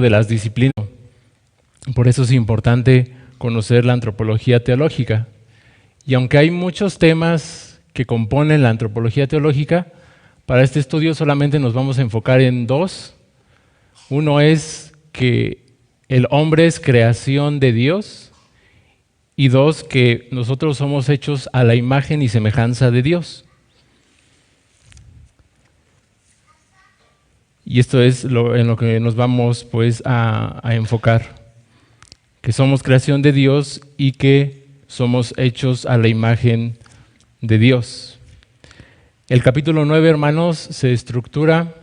de las disciplinas. Por eso es importante conocer la antropología teológica. Y aunque hay muchos temas que componen la antropología teológica, para este estudio solamente nos vamos a enfocar en dos. Uno es que el hombre es creación de Dios, y dos, que nosotros somos hechos a la imagen y semejanza de Dios. Y esto es en lo que nos vamos pues a enfocar, que somos creación de Dios y que somos hechos a la imagen de Dios. El capítulo 9, hermanos, se estructura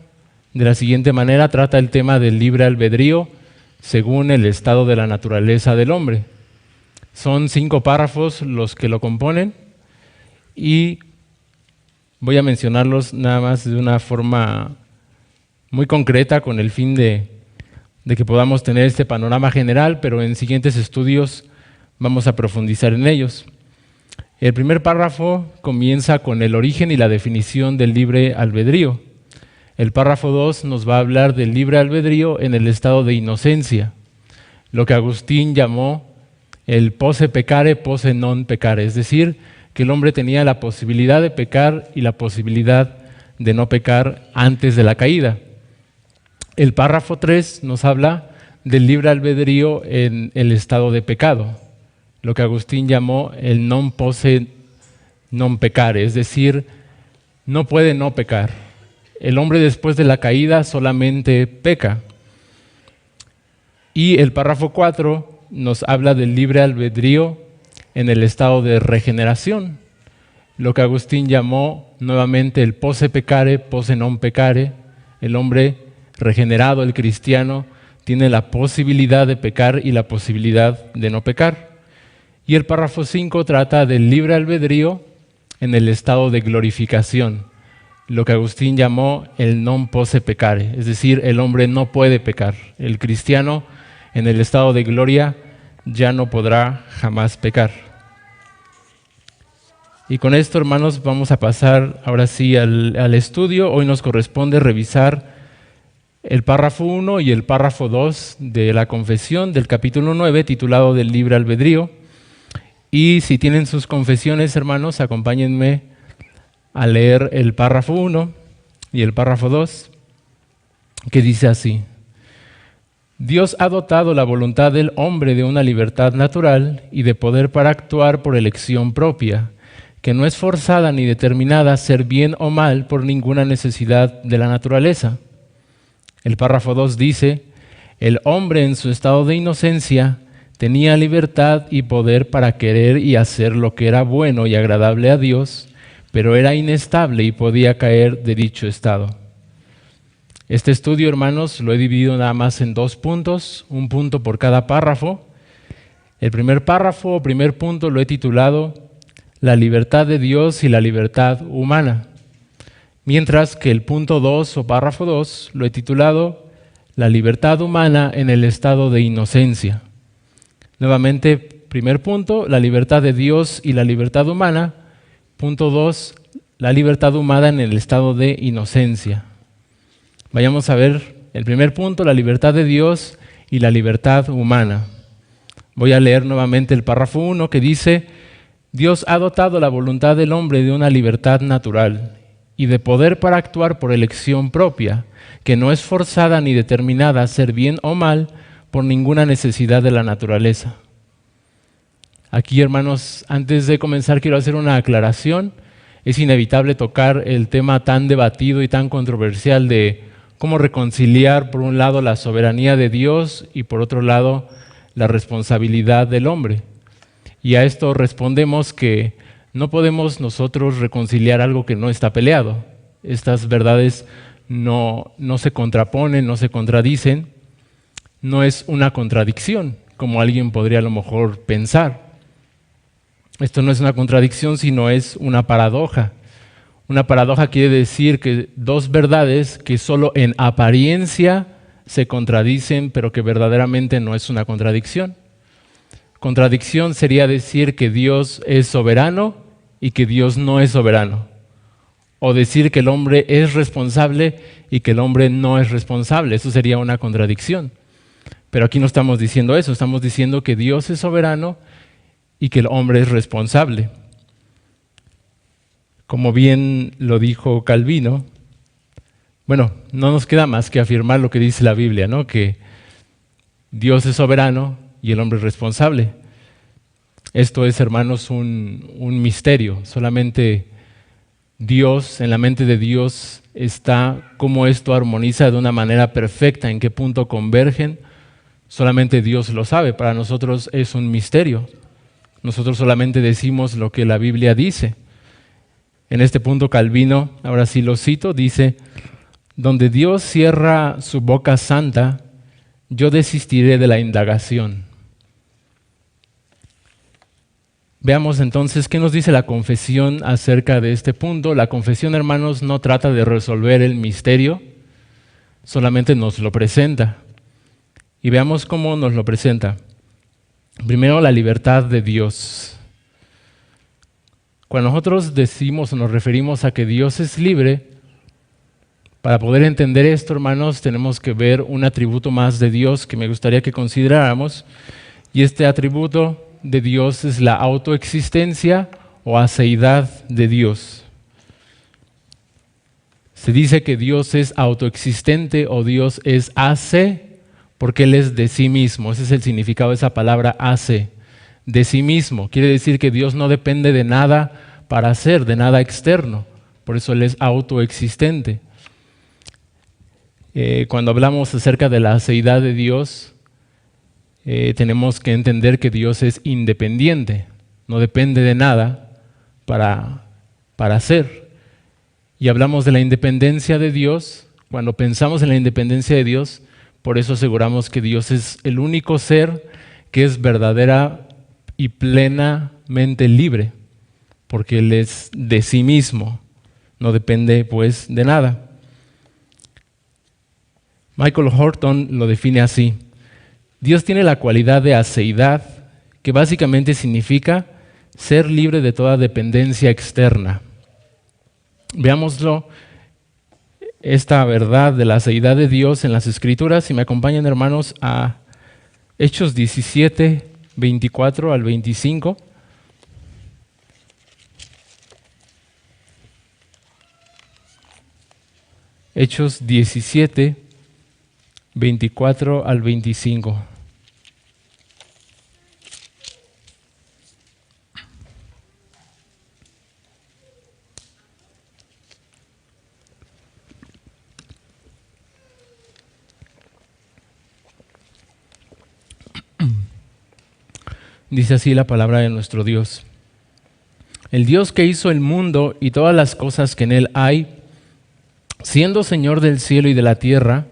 de la siguiente manera: trata el tema del libre albedrío según el estado de la naturaleza del hombre. Son 5 párrafos los que lo componen y voy a mencionarlos nada más de una forma muy concreta con el fin de que podamos tener este panorama general, pero en siguientes estudios vamos a profundizar en ellos. El primer párrafo comienza con el origen y la definición del libre albedrío. El párrafo 2 nos va a hablar del libre albedrío en el estado de inocencia, lo que Agustín llamó el posse peccare, posse non peccare, es decir, que el hombre tenía la posibilidad de pecar y la posibilidad de no pecar antes de la caída. El párrafo 3 nos habla del libre albedrío en el estado de pecado, lo que Agustín llamó el non posse non peccare, es decir, no puede no pecar. El hombre después de la caída solamente peca. Y el párrafo 4 nos habla del libre albedrío en el estado de regeneración, lo que Agustín llamó nuevamente el posse peccare, posse non peccare. El hombre regenerado, el cristiano, tiene la posibilidad de pecar y la posibilidad de no pecar. Y el párrafo 5 trata del libre albedrío en el estado de glorificación, lo que Agustín llamó el non posse peccare, es decir, el hombre no puede pecar. El cristiano en el estado de gloria ya no podrá jamás pecar. Y con esto, hermanos, vamos a pasar ahora sí al estudio. Hoy nos corresponde revisar el párrafo 1 y el párrafo 2 de la confesión del capítulo 9, titulado del libre albedrío. Y si tienen sus confesiones, hermanos, acompáñenme a leer el párrafo 1 y el párrafo 2, que dice así: Dios ha dotado la voluntad del hombre de una libertad natural y de poder para actuar por elección propia, que no es forzada ni determinada a ser bien o mal por ninguna necesidad de la naturaleza. El párrafo 2 dice: el hombre en su estado de inocencia tenía libertad y poder para querer y hacer lo que era bueno y agradable a Dios, pero era inestable y podía caer de dicho estado. Este estudio, hermanos, lo he dividido nada más en 2 puntos, un punto por cada párrafo. El primer párrafo o primer punto lo he titulado La libertad de Dios y la libertad humana, mientras que el punto 2 o párrafo 2 lo he titulado La libertad humana en el estado de inocencia. Nuevamente, primer punto, la libertad de Dios y la libertad humana. Punto 2, la libertad humana en el estado de inocencia. Vayamos a ver el primer punto, la libertad de Dios y la libertad humana. Voy a leer nuevamente el párrafo 1 que dice: Dios ha dotado la voluntad del hombre de una libertad natural y de poder para actuar por elección propia, que no es forzada ni determinada a ser bien o mal por ninguna necesidad de la naturaleza. Aquí, hermanos, antes de comenzar quiero hacer una aclaración. Es inevitable tocar el tema tan debatido y tan controversial de cómo reconciliar, por un lado, la soberanía de Dios y, por otro lado, la responsabilidad del hombre. Y a esto respondemos que no podemos nosotros reconciliar algo que no está peleado. Estas verdades no se contraponen, no se contradicen. No es una contradicción, como alguien podría a lo mejor pensar. Esto no es una contradicción, sino es una paradoja. Una paradoja quiere decir que 2 verdades que solo en apariencia se contradicen, pero que verdaderamente no es una contradicción. Contradicción sería decir que Dios es soberano y que Dios no es soberano. O decir que el hombre es responsable y que el hombre no es responsable. Eso sería una contradicción. Pero aquí no estamos diciendo eso, estamos diciendo que Dios es soberano y que el hombre es responsable. Como bien lo dijo Calvino, bueno, no nos queda más que afirmar lo que dice la Biblia, ¿no? Que Dios es soberano y el hombre es responsable. Esto es, hermanos, un misterio. Solamente Dios, en la mente de Dios está cómo esto armoniza de una manera perfecta, en qué punto convergen. Solamente Dios lo sabe. Para nosotros es un misterio. Nosotros solamente decimos lo que la Biblia dice. En este punto Calvino, ahora sí lo cito, dice: donde Dios cierra su boca santa, yo desistiré de la indagación. Veamos entonces qué nos dice la confesión acerca de este punto. La confesión, hermanos, no trata de resolver el misterio, solamente nos lo presenta. Y veamos cómo nos lo presenta. Primero, la libertad de Dios. Cuando nosotros decimos o nos referimos a que Dios es libre, para poder entender esto, hermanos, tenemos que ver un atributo más de Dios que me gustaría que consideráramos. Y este atributo de Dios es la autoexistencia o aceidad de Dios. Se dice que Dios es autoexistente o Dios es hace porque Él es de sí mismo. Ese es el significado de esa palabra hace, de sí mismo. Quiere decir que Dios no depende de nada para ser, de nada externo. Por eso Él es autoexistente. Cuando hablamos acerca de la aceidad de Dios, tenemos que entender que Dios es independiente, no depende de nada para ser. Y hablamos de la independencia de Dios. Cuando pensamos en la independencia de Dios, por eso aseguramos que Dios es el único ser que es verdadera y plenamente libre, porque Él es de sí mismo, no depende pues de nada. Michael Horton lo define así: Dios tiene la cualidad de aceidad, que básicamente significa ser libre de toda dependencia externa. Veámoslo, esta verdad de la aceidad de Dios en las Escrituras, si me acompañan, hermanos, a Hechos 17, 24 al 25. Hechos 17, 24 al 25. Dice así la palabra de nuestro Dios: el Dios que hizo el mundo y todas las cosas que en él hay, siendo Señor del cielo y de la tierra,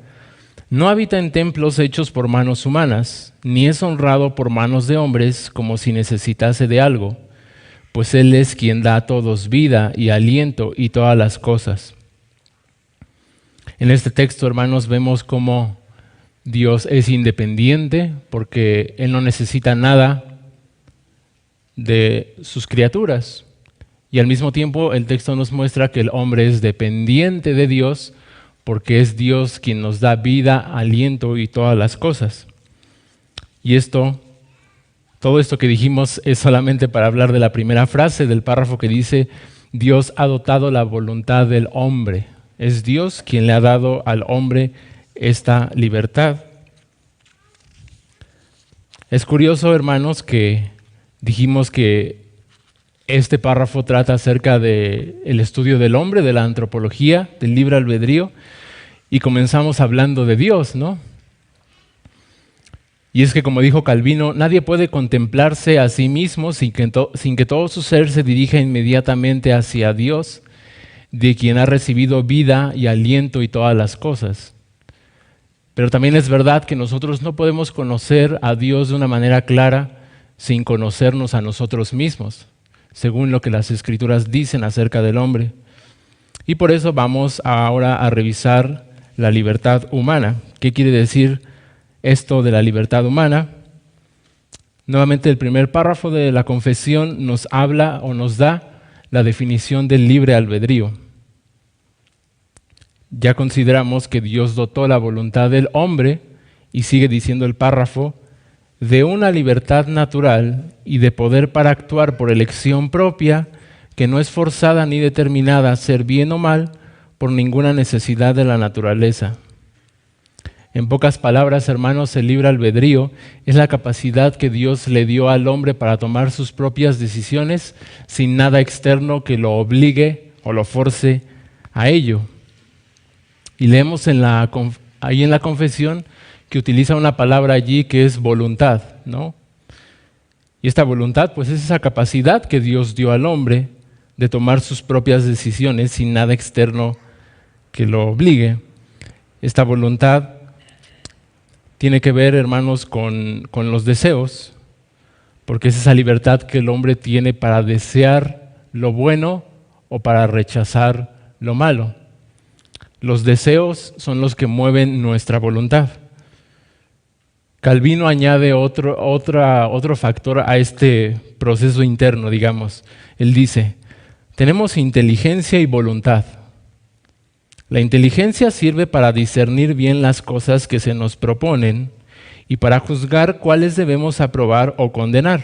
no habita en templos hechos por manos humanas, ni es honrado por manos de hombres como si necesitase de algo, pues Él es quien da a todos vida y aliento y todas las cosas. En este texto, hermanos, vemos cómo Dios es independiente porque Él no necesita nada de sus criaturas. Y al mismo tiempo el texto nos muestra que el hombre es dependiente de Dios porque es Dios quien nos da vida, aliento y todas las cosas. Y todo esto que dijimos es solamente para hablar de la primera frase del párrafo que dice: Dios ha dotado la voluntad del hombre. Es Dios quien le ha dado al hombre esta libertad. Es curioso, hermanos, que dijimos que este párrafo trata acerca del estudio del hombre, de la antropología, del libre albedrío, y comenzamos hablando de Dios, ¿no? Y es que, como dijo Calvino, nadie puede contemplarse a sí mismo sin que todo su ser se dirija inmediatamente hacia Dios, de quien ha recibido vida y aliento y todas las cosas. Pero también es verdad que nosotros no podemos conocer a Dios de una manera clara sin conocernos a nosotros mismos, según lo que las Escrituras dicen acerca del hombre. Y por eso vamos ahora a revisar la libertad humana. ¿Qué quiere decir esto de la libertad humana? Nuevamente, el primer párrafo de la confesión nos habla o nos da la definición del libre albedrío. Ya consideramos que Dios dotó la voluntad del hombre y sigue diciendo el párrafo, de una libertad natural y de poder para actuar por elección propia, que no es forzada ni determinada a ser bien o mal por ninguna necesidad de la naturaleza. En pocas palabras, hermanos, el libre albedrío es la capacidad que Dios le dio al hombre para tomar sus propias decisiones sin nada externo que lo obligue o lo force a ello. Y leemos ahí en la confesión que utiliza una palabra allí que es voluntad, ¿no? Y esta voluntad, pues es esa capacidad que Dios dio al hombre de tomar sus propias decisiones sin nada externo que lo obligue. Esta voluntad tiene que ver, hermanos, con los deseos, porque es esa libertad que el hombre tiene para desear lo bueno o para rechazar lo malo. Los deseos son los que mueven nuestra voluntad. Calvino añade otro factor a este proceso interno, digamos. Él dice, tenemos inteligencia y voluntad. La inteligencia sirve para discernir bien las cosas que se nos proponen y para juzgar cuáles debemos aprobar o condenar.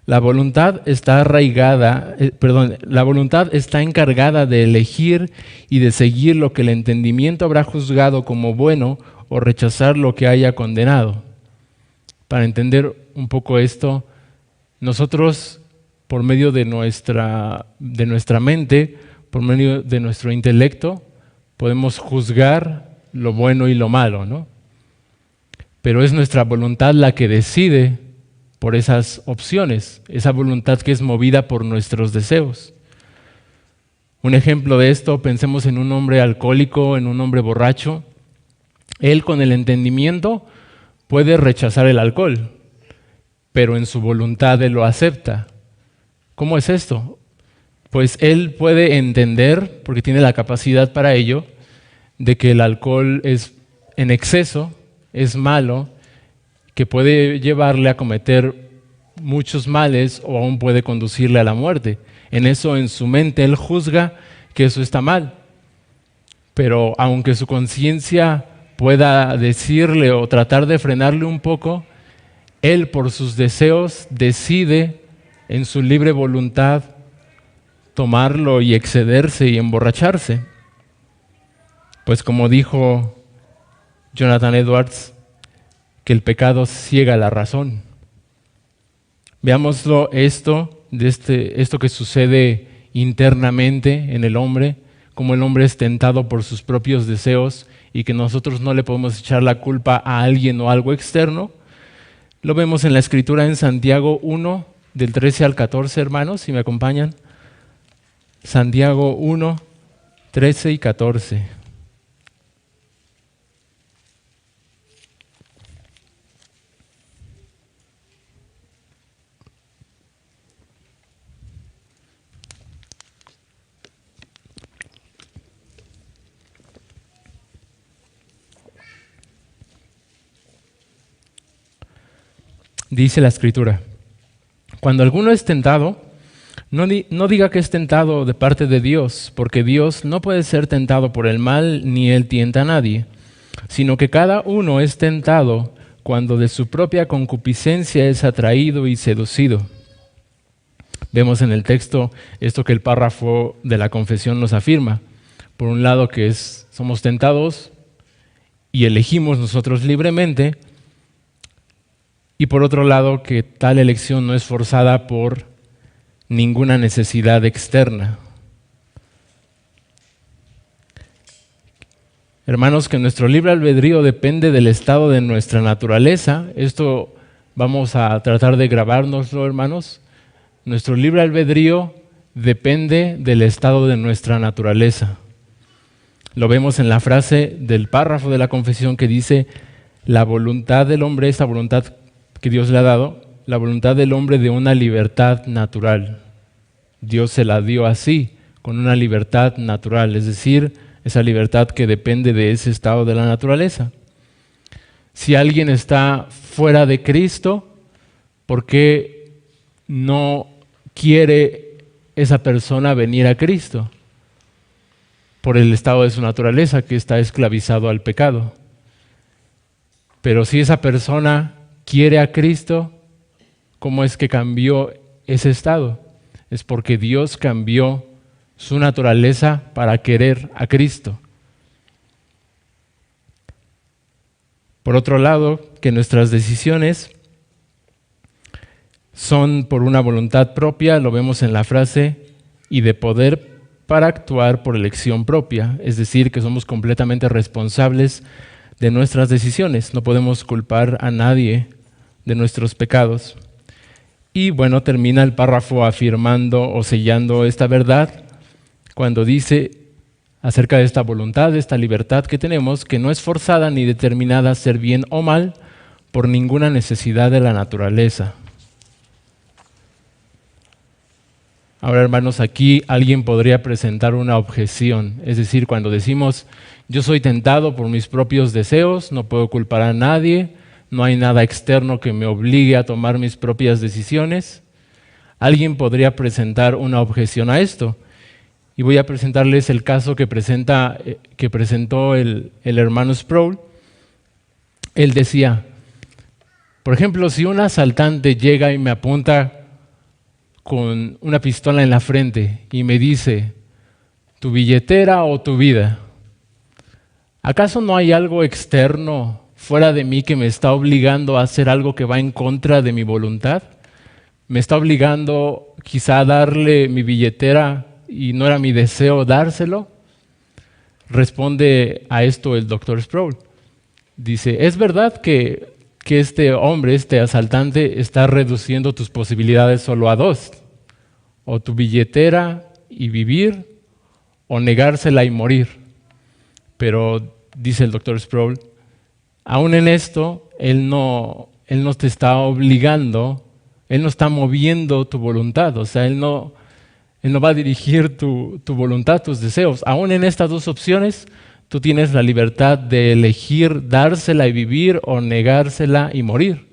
La voluntad está encargada de elegir y de seguir lo que el entendimiento habrá juzgado como bueno o rechazar lo que haya condenado. Para entender un poco esto, nosotros, por medio de nuestra mente, por medio de nuestro intelecto, podemos juzgar lo bueno y lo malo, ¿no? Pero es nuestra voluntad la que decide por esas opciones, esa voluntad que es movida por nuestros deseos. Un ejemplo de esto, pensemos en un hombre alcohólico, en un hombre borracho. Él con el entendimiento puede rechazar el alcohol, pero en su voluntad él lo acepta. ¿Cómo es esto? Pues él puede entender, porque tiene la capacidad para ello, de que el alcohol es en exceso, es malo, que puede llevarle a cometer muchos males o aún puede conducirle a la muerte. En su mente, él juzga que eso está mal. Pero aunque su conciencia pueda decirle o tratar de frenarle un poco, él por sus deseos decide en su libre voluntad tomarlo y excederse y emborracharse. Pues como dijo Jonathan Edwards, que el pecado ciega la razón. Veámoslo esto que sucede internamente en el hombre, como el hombre es tentado por sus propios deseos y que nosotros no le podemos echar la culpa a alguien o algo externo. Lo vemos en la Escritura en Santiago 1, del 13 al 14, hermanos, si me acompañan. Santiago 1, 13 y 14. Dice la Escritura, cuando alguno es tentado, no diga que es tentado de parte de Dios, porque Dios no puede ser tentado por el mal, ni Él tienta a nadie, sino que cada uno es tentado cuando de su propia concupiscencia es atraído y seducido. Vemos en el texto esto que el párrafo de la confesión nos afirma. Por un lado que somos tentados y elegimos nosotros libremente, y por otro lado que tal elección no es forzada por ninguna necesidad externa. Hermanos, que nuestro libre albedrío depende del estado de nuestra naturaleza. Esto vamos a tratar de grabárnoslo, hermanos. Nuestro libre albedrío depende del estado de nuestra naturaleza. Lo vemos en la frase del párrafo de la confesión que dice, la voluntad del hombre, esa voluntad que Dios le ha dado, la voluntad del hombre de una libertad natural. Dios se la dio así, con una libertad natural, es decir, esa libertad que depende de ese estado de la naturaleza. Si alguien está fuera de Cristo, ¿por qué no quiere esa persona venir a Cristo? Por el estado de su naturaleza que está esclavizado al pecado. Pero si esa persona quiere a Cristo, ¿cómo es que cambió ese estado? Es porque Dios cambió su naturaleza para querer a Cristo. Por otro lado, que nuestras decisiones son por una voluntad propia, lo vemos en la frase, y de poder para actuar por elección propia, es decir, que somos completamente responsables de nuestras decisiones, no podemos culpar a nadie de nuestros pecados. Y bueno, termina el párrafo afirmando o sellando esta verdad cuando dice acerca de esta voluntad, de esta libertad que tenemos, que no es forzada ni determinada a ser bien o mal por ninguna necesidad de la naturaleza. Ahora, hermanos, aquí alguien podría presentar una objeción, es decir, cuando decimos, yo soy tentado por mis propios deseos, no puedo culpar a nadie, no hay nada externo que me obligue a tomar mis propias decisiones, alguien podría presentar una objeción a esto. Y voy a presentarles el caso que presentó el hermano Sproul. Él decía, por ejemplo, si un asaltante llega y me apunta con una pistola en la frente y me dice, tu billetera o tu vida, ¿acaso no hay algo externo fuera de mí que me está obligando a hacer algo que va en contra de mi voluntad? ¿Me está obligando quizá a darle mi billetera y no era mi deseo dárselo? Responde a esto el doctor Sproul. Dice, es verdad que este hombre, este asaltante, está reduciendo tus posibilidades solo a dos, o tu billetera y vivir, o negársela y morir. Pero, dice el doctor Sproul, aún en esto, él no te está obligando, él no está moviendo tu voluntad, o sea, él no va a dirigir tu voluntad, tus deseos. Aún en estas dos opciones, tú tienes la libertad de elegir dársela y vivir o negársela y morir.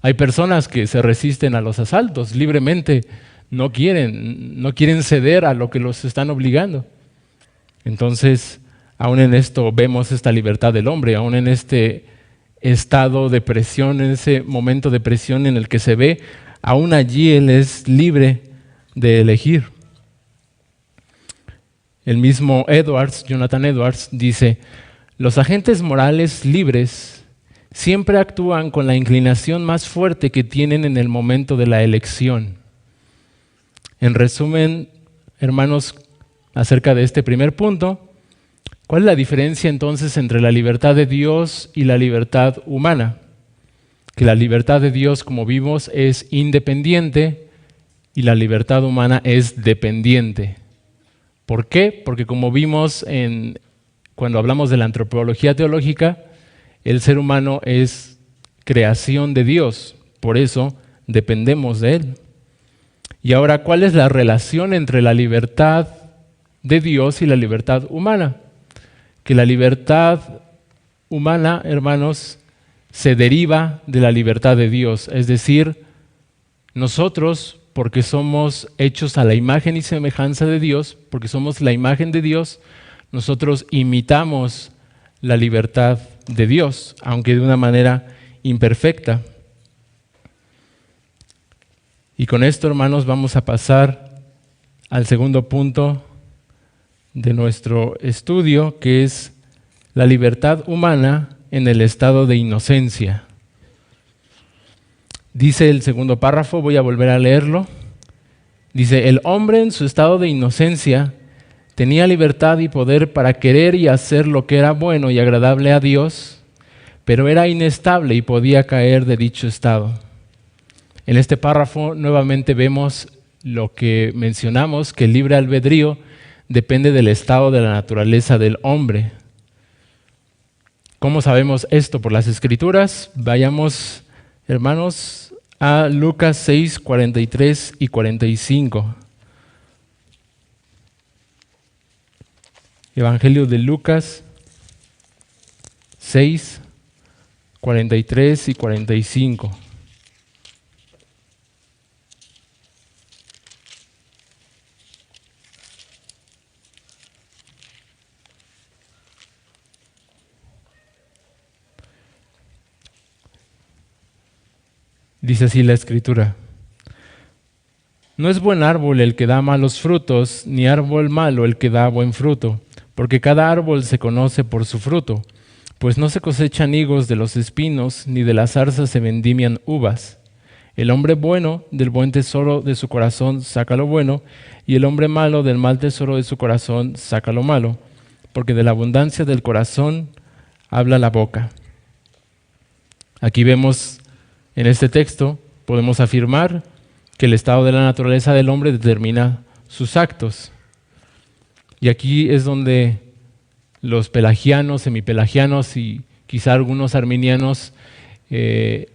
Hay personas que se resisten a los asaltos libremente, no quieren ceder a lo que los están obligando. Entonces, aún en esto vemos esta libertad del hombre, aún en este estado de presión, en ese momento de presión en el que se ve, aún allí él es libre de elegir. El mismo Jonathan Edwards, dice, los agentes morales libres siempre actúan con la inclinación más fuerte que tienen en el momento de la elección. En resumen, hermanos, acerca de este primer punto, ¿cuál es la diferencia entonces entre la libertad de Dios y la libertad humana? Que la libertad de Dios, como vimos, es independiente y la libertad humana es dependiente. ¿Por qué? Porque como vimos cuando hablamos de la antropología teológica, el ser humano es creación de Dios, por eso dependemos de Él. Y ahora, ¿cuál es la relación entre la libertad de Dios y la libertad humana? Que la libertad humana, hermanos, se deriva de la libertad de Dios, es decir, nosotros, porque somos hechos a la imagen y semejanza de Dios, porque somos la imagen de Dios, nosotros imitamos la libertad de Dios, aunque de una manera imperfecta. Y con esto, hermanos, vamos a pasar al segundo punto de nuestro estudio, que es la libertad humana en el estado de inocencia. Dice el segundo párrafo, voy a volver a leerlo. Dice, el hombre en su estado de inocencia tenía libertad y poder para querer y hacer lo que era bueno y agradable a Dios, pero era inestable y podía caer de dicho estado. En este párrafo nuevamente vemos lo que mencionamos, que el libre albedrío depende del estado de la naturaleza del hombre. ¿Cómo sabemos esto? Por las Escrituras. Vayamos, hermanos, a Lucas 6, 43 y 45. Evangelio de Lucas 6, 43 y 45. Dice así la Escritura: no es buen árbol el que da malos frutos, ni árbol malo el que da buen fruto, porque cada árbol se conoce por su fruto. Pues no se cosechan higos de los espinos, ni de las zarzas se vendimian uvas. El hombre bueno del buen tesoro de su corazón saca lo bueno, y el hombre malo del mal tesoro de su corazón saca lo malo, porque de la abundancia del corazón habla la boca. Aquí vemos en este texto, podemos afirmar que el estado de la naturaleza del hombre determina sus actos. Y aquí es donde los pelagianos, semipelagianos y quizá algunos arminianos se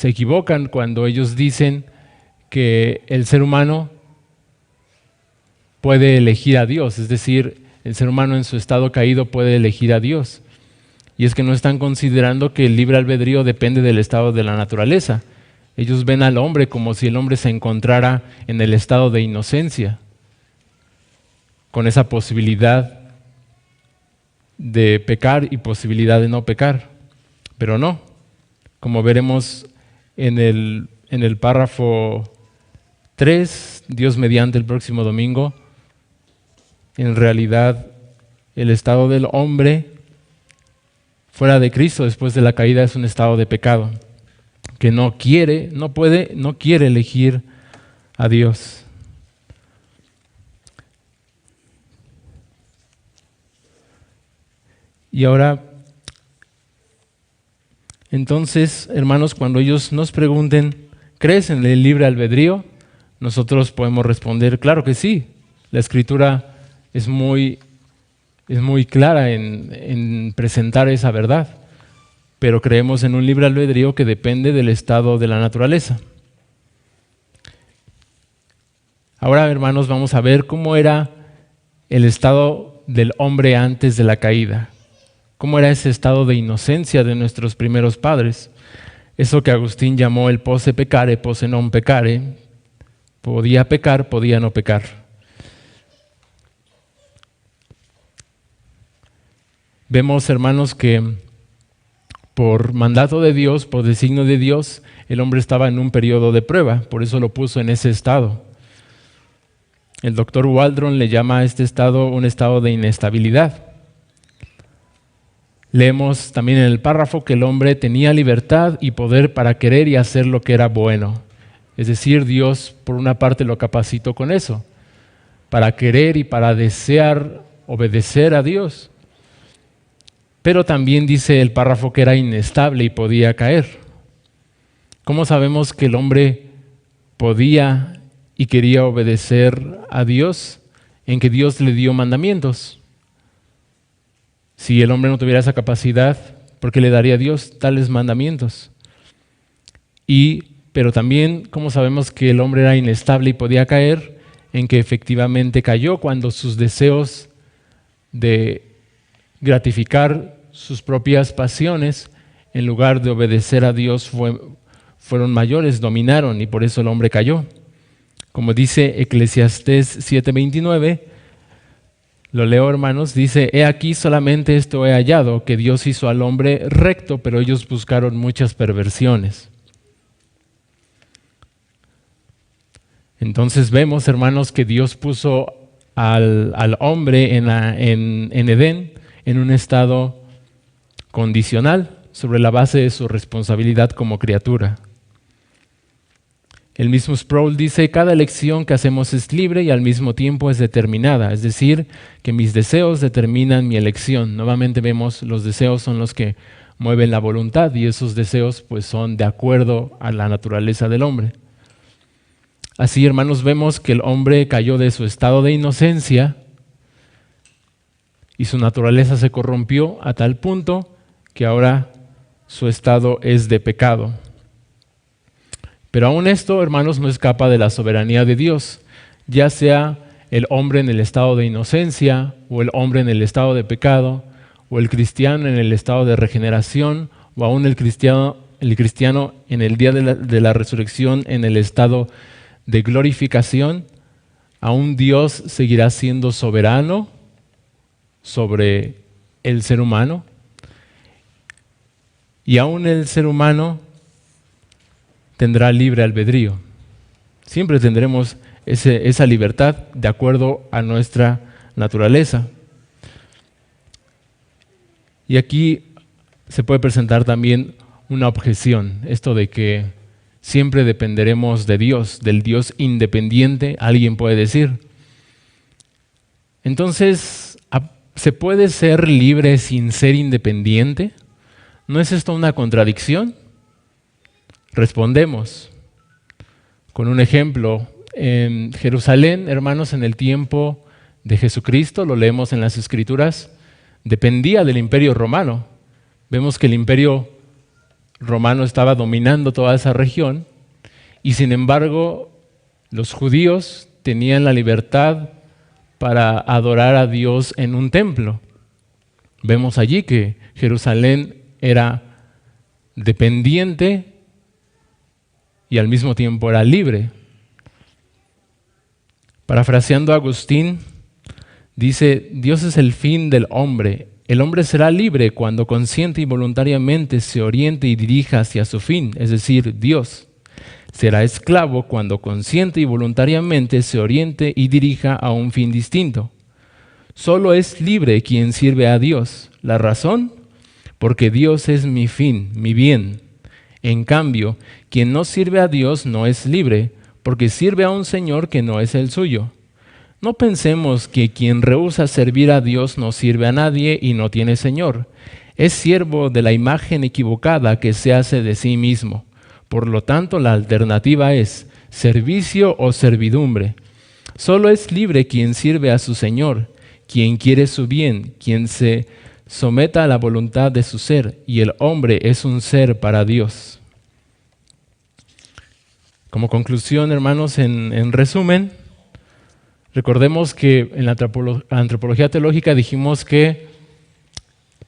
equivocan cuando ellos dicen que el ser humano puede elegir a Dios, es decir, el ser humano en su estado caído puede elegir a Dios. Y es que no están considerando que el libre albedrío depende del estado de la naturaleza. Ellos ven al hombre como si el hombre se encontrara en el estado de inocencia, con esa posibilidad de pecar y posibilidad de no pecar. Pero no, como veremos en el párrafo 3, Dios mediante el próximo domingo, en realidad el estado del hombre fuera de Cristo después de la caída es un estado de pecado, que no quiere elegir a Dios. Y ahora, entonces, hermanos, cuando ellos nos pregunten, ¿crees en el libre albedrío? Nosotros podemos responder, claro que sí. La Escritura es muy clara en presentar esa verdad, pero creemos en un libre albedrío que depende del estado de la naturaleza. Ahora, hermanos, vamos a ver cómo era el estado del hombre antes de la caída. ¿Cómo era ese estado de inocencia de nuestros primeros padres? Eso que Agustín llamó el posse peccare, posse non peccare. Podía pecar, podía no pecar. Vemos, hermanos, que por mandato de Dios, por designio de Dios, el hombre estaba en un periodo de prueba, por eso lo puso en ese estado. El doctor Waldron le llama a este estado un estado de inestabilidad. Leemos también en el párrafo que el hombre tenía libertad y poder para querer y hacer lo que era bueno. Es decir, Dios por una parte lo capacitó con eso, para querer y para desear obedecer a Dios. Pero también dice el párrafo que era inestable y podía caer. ¿Cómo sabemos que el hombre podía y quería obedecer a Dios? En que Dios le dio mandamientos. Si el hombre no tuviera esa capacidad, ¿por qué le daría a Dios tales mandamientos? Pero también, ¿cómo sabemos que el hombre era inestable y podía caer? En que efectivamente cayó cuando sus deseos de gratificar sus propias pasiones, en lugar de obedecer a Dios, fueron mayores, dominaron, y por eso el hombre cayó. Como dice Eclesiastés 7:29, lo leo, hermanos, dice: he aquí solamente esto he hallado, que Dios hizo al hombre recto, pero ellos buscaron muchas perversiones. Entonces vemos, hermanos, que Dios puso al hombre en Edén en un estado condicional sobre la base de su responsabilidad como criatura. El mismo Sproul dice: cada elección que hacemos es libre y al mismo tiempo es determinada, es decir, que mis deseos determinan mi elección. Nuevamente vemos, los deseos son los que mueven la voluntad y esos deseos pues son de acuerdo a la naturaleza del hombre. Así, hermanos, vemos que el hombre cayó de su estado de inocencia y su naturaleza se corrompió a tal punto que ahora su estado es de pecado. Pero aún esto, hermanos, no escapa de la soberanía de Dios, ya sea el hombre en el estado de inocencia, o el hombre en el estado de pecado, o el cristiano en el estado de regeneración, o aún el cristiano en el día de la resurrección en el estado de glorificación. Aún Dios seguirá siendo soberano sobre el ser humano, y aún el ser humano tendrá libre albedrío. Siempre tendremos esa libertad de acuerdo a nuestra naturaleza. Y aquí se puede presentar también una objeción, esto de que siempre dependeremos de Dios, del Dios independiente, alguien puede decir. Entonces, ¿se puede ser libre sin ser independiente? ¿No es esto una contradicción? Respondemos con un ejemplo. En Jerusalén, hermanos, en el tiempo de Jesucristo, lo leemos en las Escrituras, dependía del Imperio Romano. Vemos que el Imperio Romano estaba dominando toda esa región y sin embargo los judíos tenían la libertad para adorar a Dios en un templo. Vemos allí que Jerusalén era dependiente y al mismo tiempo era libre. Parafraseando a Agustín, dice: Dios es el fin del hombre. El hombre será libre cuando consciente y voluntariamente se oriente y dirija hacia su fin, es decir, Dios. Será esclavo cuando consciente y voluntariamente se oriente y dirija a un fin distinto. Solo es libre quien sirve a Dios. ¿La razón? Porque Dios es mi fin, mi bien. En cambio, quien no sirve a Dios no es libre, porque sirve a un Señor que no es el suyo. No pensemos que quien rehúsa servir a Dios no sirve a nadie y no tiene Señor. Es siervo de la imagen equivocada que se hace de sí mismo. Por lo tanto, la alternativa es servicio o servidumbre. Solo es libre quien sirve a su Señor, quien quiere su bien, quien se someta a la voluntad de su ser, y el hombre es un ser para Dios. Como conclusión, hermanos, en resumen, recordemos que en la antropología teológica dijimos que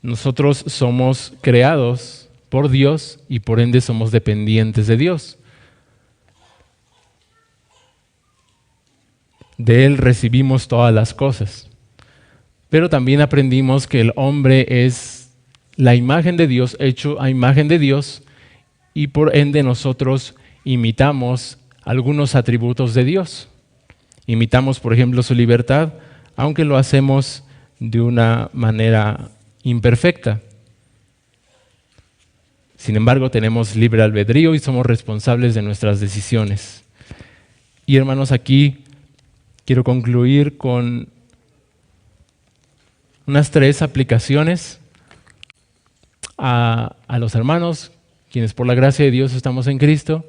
nosotros somos creados por Dios y por ende somos dependientes de Dios. De Él recibimos todas las cosas. Pero también aprendimos que el hombre es la imagen de Dios, hecho a imagen de Dios, y por ende nosotros imitamos algunos atributos de Dios. Imitamos, por ejemplo, su libertad, aunque lo hacemos de una manera imperfecta. Sin embargo, tenemos libre albedrío y somos responsables de nuestras decisiones. Y hermanos, aquí quiero concluir con unas 3 aplicaciones a los hermanos, quienes por la gracia de Dios estamos en Cristo.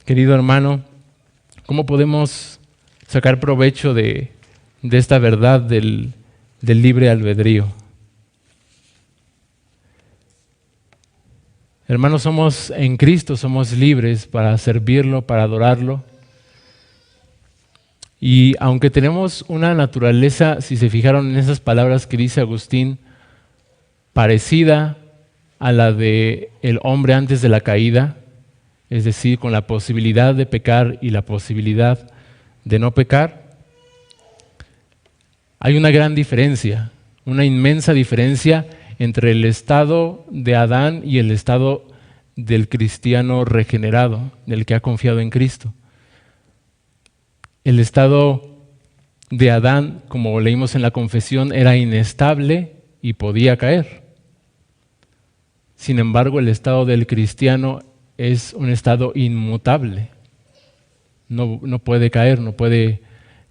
Querido hermano, ¿cómo podemos sacar provecho de esta verdad del libre albedrío? Hermanos, somos en Cristo, somos libres para servirlo, para adorarlo. Y aunque tenemos una naturaleza, si se fijaron en esas palabras que dice Agustín, parecida a la del hombre antes de la caída, es decir, con la posibilidad de pecar y la posibilidad de no pecar, hay una gran diferencia, una inmensa diferencia entre el estado de Adán y el estado del cristiano regenerado, del que ha confiado en Cristo. El estado de Adán, como leímos en la confesión, era inestable y podía caer. Sin embargo, el estado del cristiano es un estado inmutable. No puede caer, no puede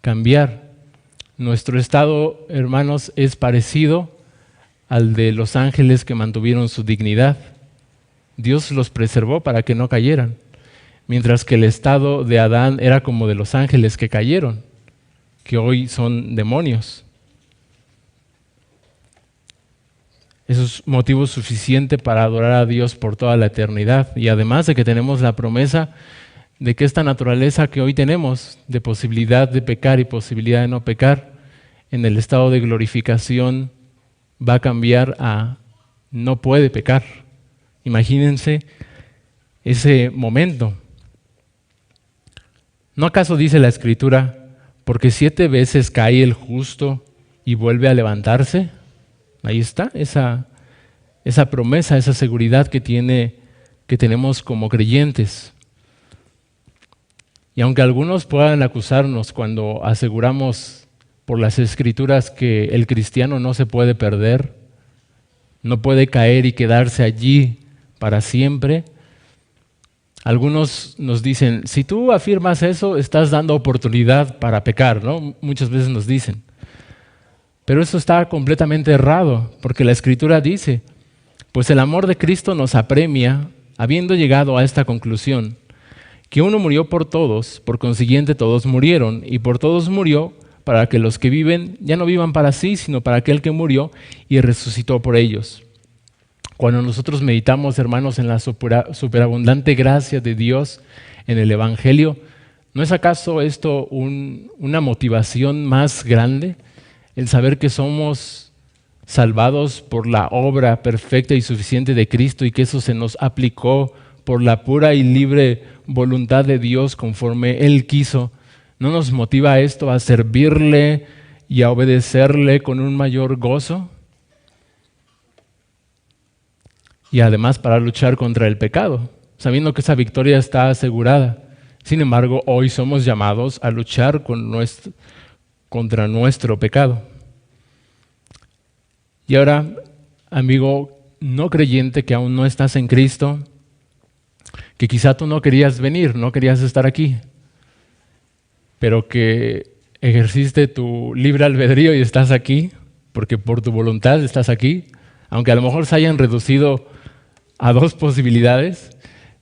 cambiar. Nuestro estado, hermanos, es parecido al de los ángeles que mantuvieron su dignidad. Dios los preservó para que no cayeran, mientras que el estado de Adán era como de los ángeles que cayeron, que hoy son demonios. Eso es motivo suficiente para adorar a Dios por toda la eternidad. Y además de que tenemos la promesa de que esta naturaleza que hoy tenemos, de posibilidad de pecar y posibilidad de no pecar, en el estado de glorificación va a cambiar a no puede pecar. Imagínense ese momento. ¿No acaso dice la Escritura, porque 7 veces cae el justo y vuelve a levantarse? Ahí está esa promesa, esa seguridad que tiene que tenemos como creyentes. Y aunque algunos puedan acusarnos cuando aseguramos por las Escrituras que el cristiano no se puede perder, no puede caer y quedarse allí para siempre, algunos nos dicen, si tú afirmas eso, estás dando oportunidad para pecar, ¿no? Muchas veces nos dicen. Pero eso está completamente errado, porque la Escritura dice, pues el amor de Cristo nos apremia, habiendo llegado a esta conclusión, que uno murió por todos, por consiguiente todos murieron, y por todos murió para que los que viven ya no vivan para sí, sino para aquel que murió y resucitó por ellos. Cuando nosotros meditamos, hermanos, en la superabundante gracia de Dios en el Evangelio, ¿no es acaso esto una motivación más grande? El saber que somos salvados por la obra perfecta y suficiente de Cristo y que eso se nos aplicó por la pura y libre voluntad de Dios conforme Él quiso. ¿No nos motiva esto a servirle y a obedecerle con un mayor gozo? Y además para luchar contra el pecado, sabiendo que esa victoria está asegurada. Sin embargo, hoy somos llamados a luchar contra nuestro pecado. Y ahora, amigo no creyente que aún no estás en Cristo, que quizá tú no querías venir, no querías estar aquí, pero que ejerciste tu libre albedrío y estás aquí, porque por tu voluntad estás aquí, aunque a lo mejor se hayan reducido a 2 posibilidades,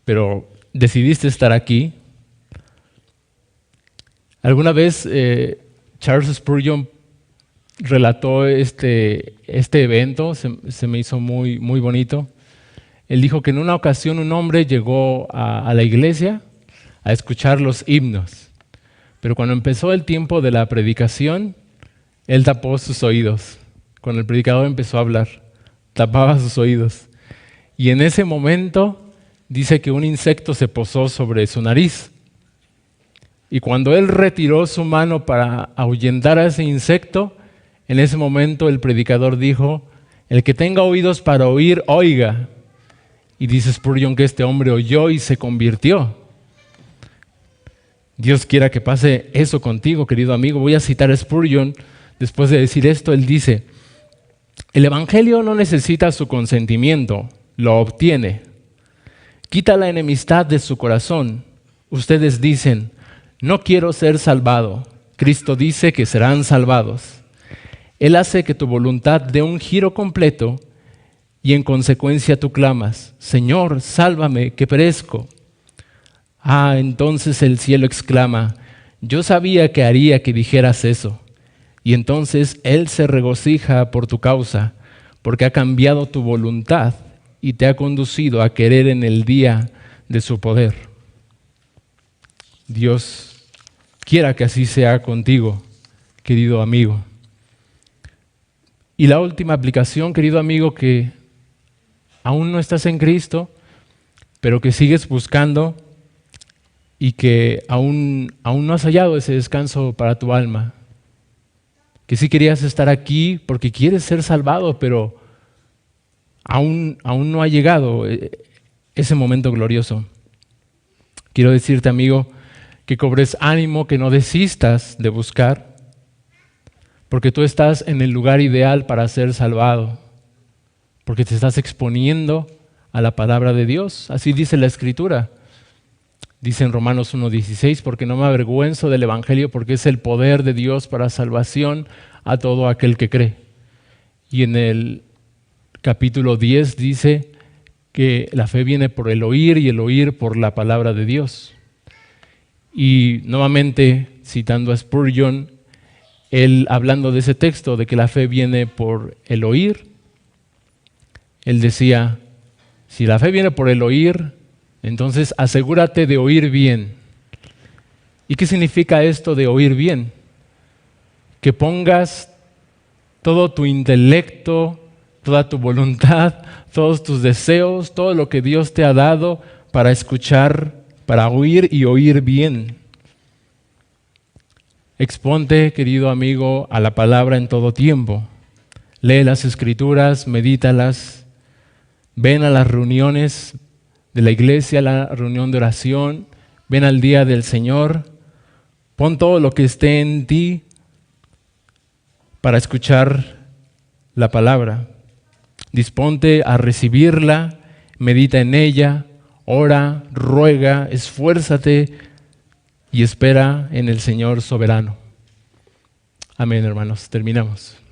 pero decidiste estar aquí. Alguna vez Charles Spurgeon relató este evento, se me hizo muy, muy bonito. Él dijo que en una ocasión un hombre llegó a la iglesia a escuchar los himnos, pero cuando empezó el tiempo de la predicación, él tapó sus oídos. Cuando el predicador empezó a hablar, tapaba sus oídos. Y en ese momento dice que un insecto se posó sobre su nariz. Y cuando él retiró su mano para ahuyentar a ese insecto, en ese momento el predicador dijo, el que tenga oídos para oír, oiga. Y dice Spurgeon que este hombre oyó y se convirtió. Dios quiera que pase eso contigo, querido amigo. Voy a citar a Spurgeon. Después de decir esto, él dice, el Evangelio no necesita su consentimiento, lo obtiene. Quita la enemistad de su corazón. Ustedes dicen, no quiero ser salvado. Cristo dice que serán salvados. Él hace que tu voluntad dé un giro completo y en consecuencia tú clamas, Señor, sálvame, que perezco. Entonces el cielo exclama, yo sabía que haría que dijeras eso. Y entonces Él se regocija por tu causa, porque ha cambiado tu voluntad y te ha conducido a querer en el día de su poder. Dios quiera que así sea contigo, querido amigo. Y la última aplicación, querido amigo, que aún no estás en Cristo, pero que sigues buscando y que aún no has hallado ese descanso para tu alma. Que sí querías estar aquí porque quieres ser salvado, pero aún no ha llegado ese momento glorioso. Quiero decirte, amigo, que cobres ánimo, que no desistas de buscar, porque tú estás en el lugar ideal para ser salvado, porque te estás exponiendo a la palabra de Dios. Así dice la Escritura. Dice en Romanos 1:16, porque no me avergüenzo del Evangelio, porque es el poder de Dios para salvación a todo aquel que cree. Y en el capítulo 10 dice que la fe viene por el oír y el oír por la palabra de Dios. Y nuevamente, citando a Spurgeon, él hablando de ese texto, de que la fe viene por el oír, él decía, si la fe viene por el oír, entonces asegúrate de oír bien. ¿Y qué significa esto de oír bien? Que pongas todo tu intelecto, toda tu voluntad, todos tus deseos, todo lo que Dios te ha dado para escuchar, para oír y oír bien. Exponte, querido amigo, a la palabra en todo tiempo. Lee las Escrituras, medítalas, ven a las reuniones de la iglesia, a la reunión de oración. Ven al día del Señor. Pon todo lo que esté en ti para escuchar la palabra. Disponte a recibirla, medita en ella, ora, ruega, esfuérzate y espera en el Señor soberano. Amén, hermanos. Terminamos.